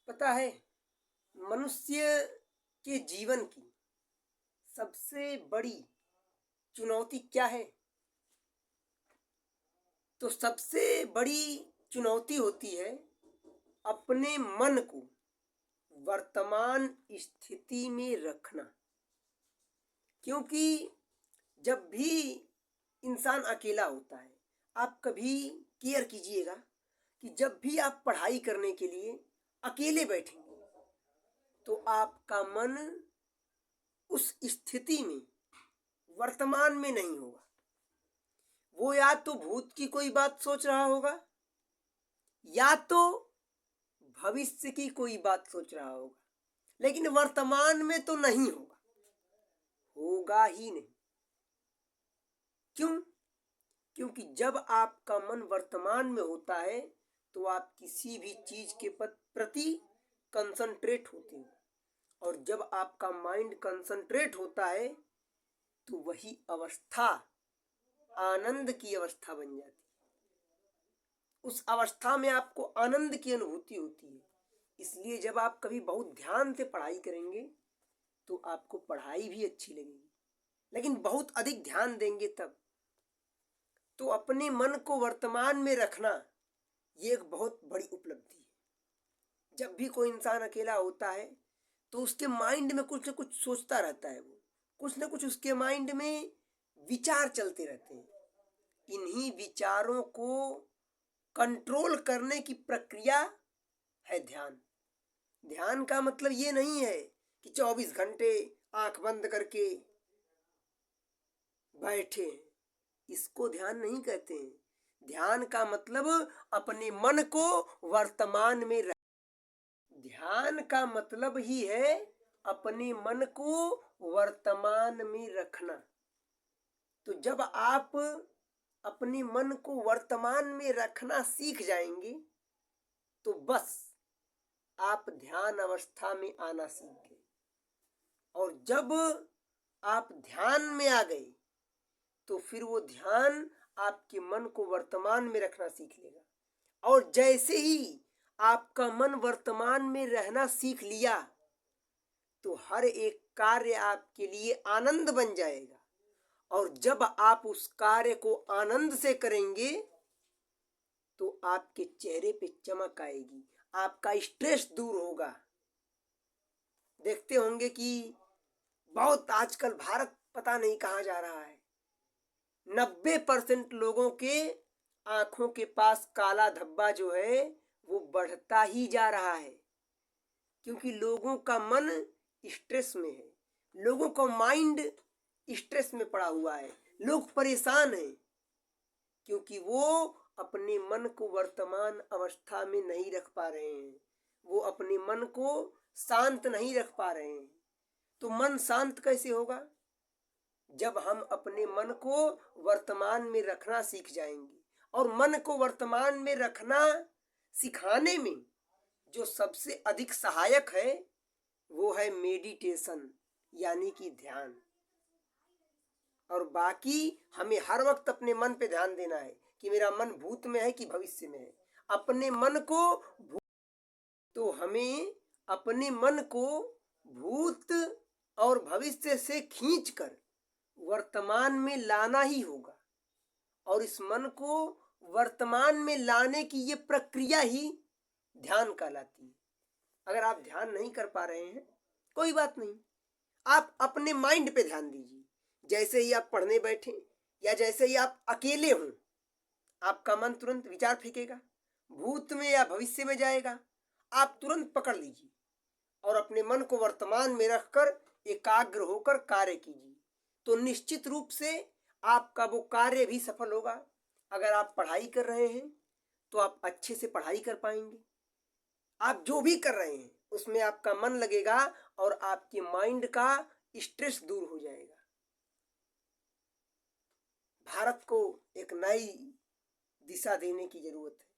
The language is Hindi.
पता है, मनुष्य के जीवन की सबसे बड़ी चुनौती क्या है? तो सबसे बड़ी चुनौती होती है अपने मन को वर्तमान स्थिति में रखना। क्योंकि जब भी इंसान अकेला होता है, आप कभी केयर कीजिएगा कि जब भी आप पढ़ाई करने के लिए अकेले बैठेंगे तो आपका मन उस स्थिति में वर्तमान में नहीं होगा। वो या तो भूत की कोई बात सोच रहा होगा या तो भविष्य की कोई बात सोच रहा होगा, लेकिन वर्तमान में तो नहीं होगा, होगा ही नहीं। क्यों? क्योंकि जब आपका मन वर्तमान में होता है तो आप किसी भी चीज के प्रति कंसंट्रेट होते हो, और जब आपका माइंड कंसंट्रेट होता है तो वही अवस्था आनंद की अवस्था बन जाती है। उस अवस्था में आपको आनंद की अनुभूति होती है। इसलिए जब आप कभी बहुत ध्यान से पढ़ाई करेंगे तो आपको पढ़ाई भी अच्छी लगेगी, लेकिन बहुत अधिक ध्यान देंगे तब। तो अपने मन को वर्तमान में रखना ये एक बहुत बड़ी उपलब्धि है। जब भी कोई इंसान अकेला होता है तो उसके माइंड में कुछ न कुछ सोचता रहता है, वो कुछ न कुछ उसके माइंड में विचार चलते रहते हैं। इन्हीं विचारों को कंट्रोल करने की प्रक्रिया है ध्यान। ध्यान का मतलब ये नहीं है कि 24 घंटे आंख बंद करके बैठे, इसको ध्यान नहीं कहते हैं। ध्यान का मतलब अपने मन को वर्तमान में रख। ध्यान का मतलब ही है अपने मन को वर्तमान में रखना। तो जब आप अपने मन को वर्तमान में रखना सीख जाएंगे तो बस आप ध्यान अवस्था में आना सीख गए। और जब आप ध्यान में आ गए तो फिर वो ध्यान आपके मन को वर्तमान में रखना सीख लेगा। और जैसे ही आपका मन वर्तमान में रहना सीख लिया तो हर एक कार्य आपके लिए आनंद बन जाएगा। और जब आप उस कार्य को आनंद से करेंगे तो आपके चेहरे पे चमक आएगी, आपका स्ट्रेस दूर होगा। देखते होंगे कि बहुत आजकल भारत पता नहीं कहाँ जा रहा है। 90% लोगों के आंखों के पास काला धब्बा जो है वो बढ़ता ही जा रहा है, क्योंकि लोगों का मन स्ट्रेस में है, लोगों का माइंड स्ट्रेस में पड़ा हुआ है। लोग परेशान हैं क्योंकि वो अपने मन को वर्तमान अवस्था में नहीं रख पा रहे हैं, वो अपने मन को शांत नहीं रख पा रहे हैं। तो मन शांत कैसे होगा? जब हम अपने मन को वर्तमान में रखना सीख जाएंगे। और मन को वर्तमान में रखना सिखाने में जो सबसे अधिक सहायक है वो है मेडिटेशन, यानी कि ध्यान। और बाकी हमें हर वक्त अपने मन पे ध्यान देना है कि मेरा मन भूत में है कि भविष्य में है। अपने मन को तो हमें अपने मन को भूत और भविष्य से खींचकर वर्तमान में लाना ही होगा। और इस मन को वर्तमान में लाने की ये प्रक्रिया ही ध्यान कहलाती है। अगर आप ध्यान नहीं कर पा रहे हैं कोई बात नहीं, आप अपने माइंड पे ध्यान दीजिए। जैसे ही आप पढ़ने बैठे या जैसे ही आप अकेले हों, आपका मन तुरंत विचार फेंकेगा, भूत में या भविष्य में जाएगा। आप तुरंत पकड़ लीजिए और अपने मन को वर्तमान में रखकर एकाग्र होकर कार्य कीजिए, तो निश्चित रूप से आपका वो कार्य भी सफल होगा। अगर आप पढ़ाई कर रहे हैं तो आप अच्छे से पढ़ाई कर पाएंगे। आप जो भी कर रहे हैं उसमें आपका मन लगेगा और आपके माइंड का स्ट्रेस दूर हो जाएगा। भारत को एक नई दिशा देने की जरूरत है।